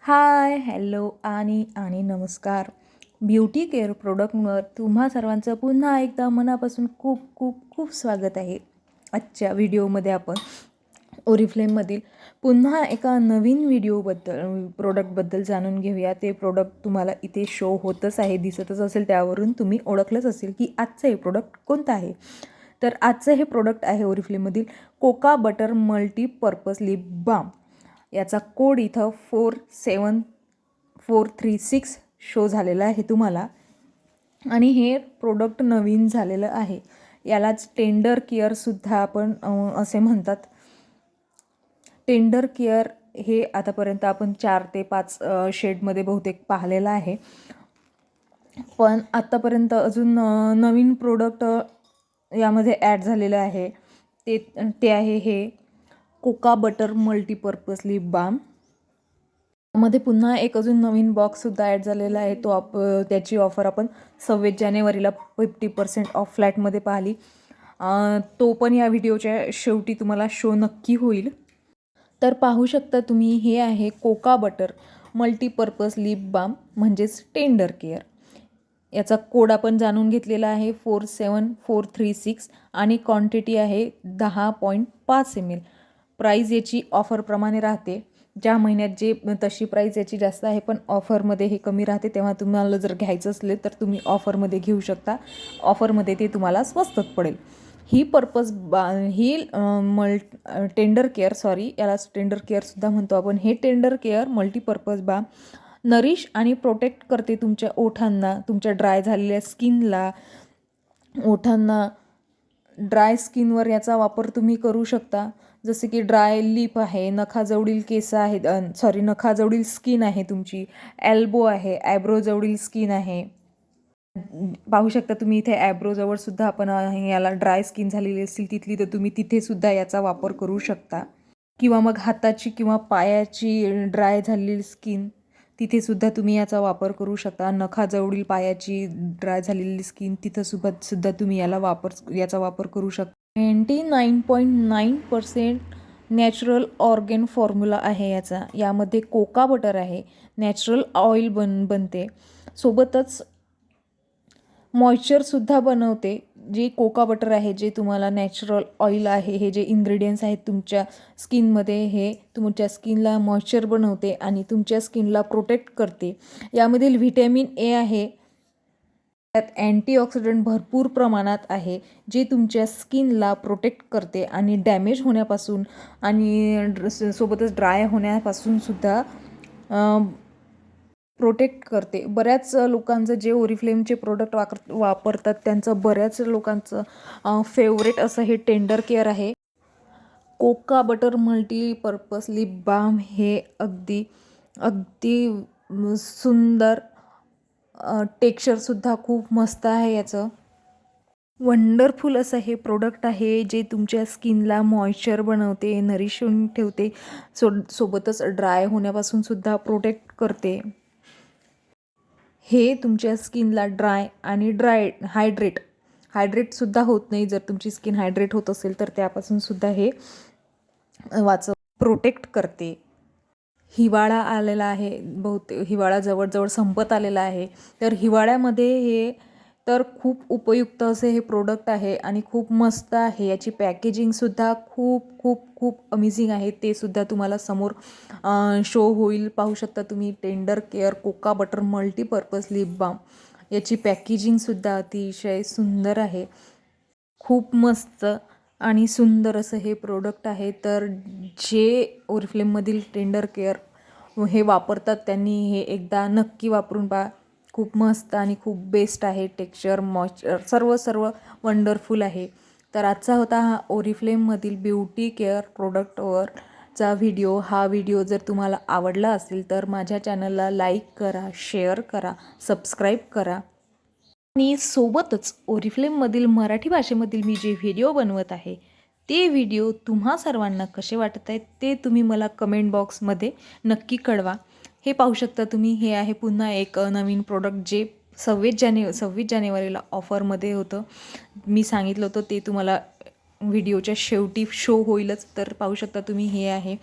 हाय, hello आणि नमस्कार. Beauty care प्रोडक्टवर तुम्हा सर्वांचं पुन्हा एकदा मनापासून खूप खूप खूप स्वागत आहे. आजच्या व्हिडिओमध्ये आपण ओरिफ्लेममधील पुन्हा एका नवीन प्रोडक्टबद्दल जाणून घेऊया. ते प्रोडक्ट तुम्हाला इथे शो होतच आहे, दिसतच असेल, त्यावरून तुम्ही ओळखलंच असेल की आजचं हे प्रोडक्ट कोणतं आहे. तर आजचं हे प्रोडक्ट आहे ओरिफ्लेममधील cocoa butter multipurpose lip balm. याचा कोड इथं 47436 शो झालेला आहे तुम्हाला. आणि हे प्रोडक्ट नवीन झालेलं आहे. यालाच टेंडर केअरसुद्धा आपण असे म्हणतात. टेंडर केअर हे आतापर्यंत आपण 4 ते 5 शेडमध्ये बहुतेक पाहिलेलं आहे. पण आत्तापर्यंत अजून नवीन प्रोडक्ट यामध्ये ॲड झालेलं आहे. ते आहे हे cocoa butter multipurpose lip balm. मध्ये पुन्हा एक अजून नवीन बॉक्ससुद्धा ॲड झालेला आहे. त्याची ऑफर आपण 26 जानेवारीला 50% ऑफ फ्लॅटमध्ये पाहिली. तो पण या व्हिडिओच्या शेवटी तुम्हाला शो नक्की होईल. तर पाहू शकता तुम्ही, हे आहे cocoa butter multipurpose lip balm म्हणजेच टेंडर केअर. याचा कोड आपण जाणून घेतलेला आहे 47436 आणि क्वांटिटी आहे 10.5 ml. प्राईज याची ऑफरप्रमाणे राहते. ज्या महिन्यात जे तशी प्राईज याची जास्त आहे, पण ऑफरमध्ये हे कमी राहते. तेव्हा तुम्हाला जर घ्यायचं असले तर तुम्ही ऑफरमध्ये घेऊ शकता. ऑफरमध्ये ते तुम्हाला स्वस्तात पडेल. ही टेंडर केअर, याला टेंडर केअरसुद्धा म्हणतो आपण. हे tender care multipurpose balm nourish आणि प्रोटेक्ट करते तुमच्या ओठांना, तुमच्या ड्राय झालेल्या स्किनला. ओठांना, ड्राय स्किनवर याचा वापर तुम्ही करू शकता. जसे की ड्राय लिप आहे, नखाजवळील केस आहेत, नखाजवळील स्किन आहे तुमची, एल्बो आहे, ॲब्रोजवळील स्किन आहे. पाहू शकता तुम्ही इथे ॲब्रोजवळ सुद्धा आपण याला ड्राय स्किन झालेली असेल तिथली, तर तुम्ही तिथेसुद्धा याचा वापर करू शकता. किंवा मग हाताची किंवा पायाची ड्राय झालेली स्किन, तिथेसुद्धा तुम्ही याचा वापर करू शकता. नखाजवळील पायाची ड्राय झालेली स्किन, तिथंसुद्धा तुम्ही याचा वापर करू शकता. 99.9% नॅचरल ऑर्गॅन फॉर्म्युला आहे याचा. यामध्ये कोका बटर आहे, नॅचरल ऑइल बनते, सोबतच मॉइश्चरसुद्धा बनवते. जे कोका बटर आहे, जे तुम्हाला नॅचरल ऑइल आहे, हे जे इन्ग्रेडियंट्स आहेत तुमच्या स्किनमध्ये, हे तुमच्या स्किनला मॉइश्चर बनवते आणि तुमच्या स्किनला प्रोटेक्ट करते. यामधील व्हिटॅमिन ए आहे, त्यात अँटीऑक्सिडंट भरपूर प्रमाणात आहे, जे तुमच्या स्किनला प्रोटेक्ट करते आणि डॅमेज होण्यापासून आणि सोबतच ड्राय होण्यापासून सुद्धा प्रोटेक्ट करते. बऱ्याच लोकांचं जे ओरिफ्लेमचे प्रोडक्ट वापरतात त्यांचं बऱ्याच लोकांचं फेवरेट असं हे टेंडर केअर आहे. Cocoa butter multipurpose lip balm हे अगदी सुंदर, टेक्स्चरसुद्धा खूप मस्त आहे याचं. वंडरफुल असं हे प्रोडक्ट आहे, जे तुमच्या स्किनला मॉइश्चर बनवते, नरिशून ठेवते, सोबतच ड्राय होण्यापासून सुद्धा प्रोटेक्ट करते. हे तुमच्या स्किनला ड्राय आणि हायड्रेटसुद्धा होत नाही. जर तुमची स्किन हायड्रेट होत असेल तर त्यापासूनसुद्धा हे प्रोटेक्ट करते. हिवाळा आलेला आहे, बहुतेक हिवाळा जवळजवळ संपत आलेला आहे. तर हिवाळ्यामध्ये हे तर खूप उपयुक्त असे हे प्रोडक्ट आहे आणि खूप मस्त आहे. याची पॅकेजिंगसुद्धा खूप खूप खूप अमेझिंग आहे. ते सुद्धा तुम्हाला समोर शो होईल. पाहू शकता तुम्ही, tender care cocoa butter multipurpose lip balm. याची पॅकेजिंगसुद्धा अतिशय सुंदर आहे. खूप मस्त आणि सुंदर असं हे प्रोडक्ट आहे. तर जे ओरिफ्लेममधील टेंडर केअर हे वापरतात त्यांनी हे एकदा नक्की वापरून पहा. खूप मस्त आणि खूप बेस्ट आहे. टेक्स्चर, मॉइश्चर सर्व वंडरफुल आहे. तर आजचा होता हा ओरिफ्लेममधील ब्युटी केअर प्रोडक्टवरचा व्हिडिओ. हा व्हिडिओ जर तुम्हाला आवडला असेल तर माझ्या चॅनलला लाईक करा, शेअर करा, सबस्क्राईब करा. आणि सोबतच ओरिफ्लेममधील मराठी भाषेमधील मी जे व्हिडिओ बनवत आहे ते व्हिडिओ तुम्हा सर्वांना कसे वाटत आहेत ते तुम्ही मला कमेंट बॉक्समध्ये नक्की कळवा. हे पाहू शकता तुम्ही, हे आहे पुन्हा एक नवीन प्रोडक्ट, जे 26 जानेवारीला ऑफरमध्ये होतं. मी सांगितलं होतं ते तुम्हाला व्हिडिओच्या शेवटी शो होईलच. तर पाहू शकता तुम्ही, हे आहे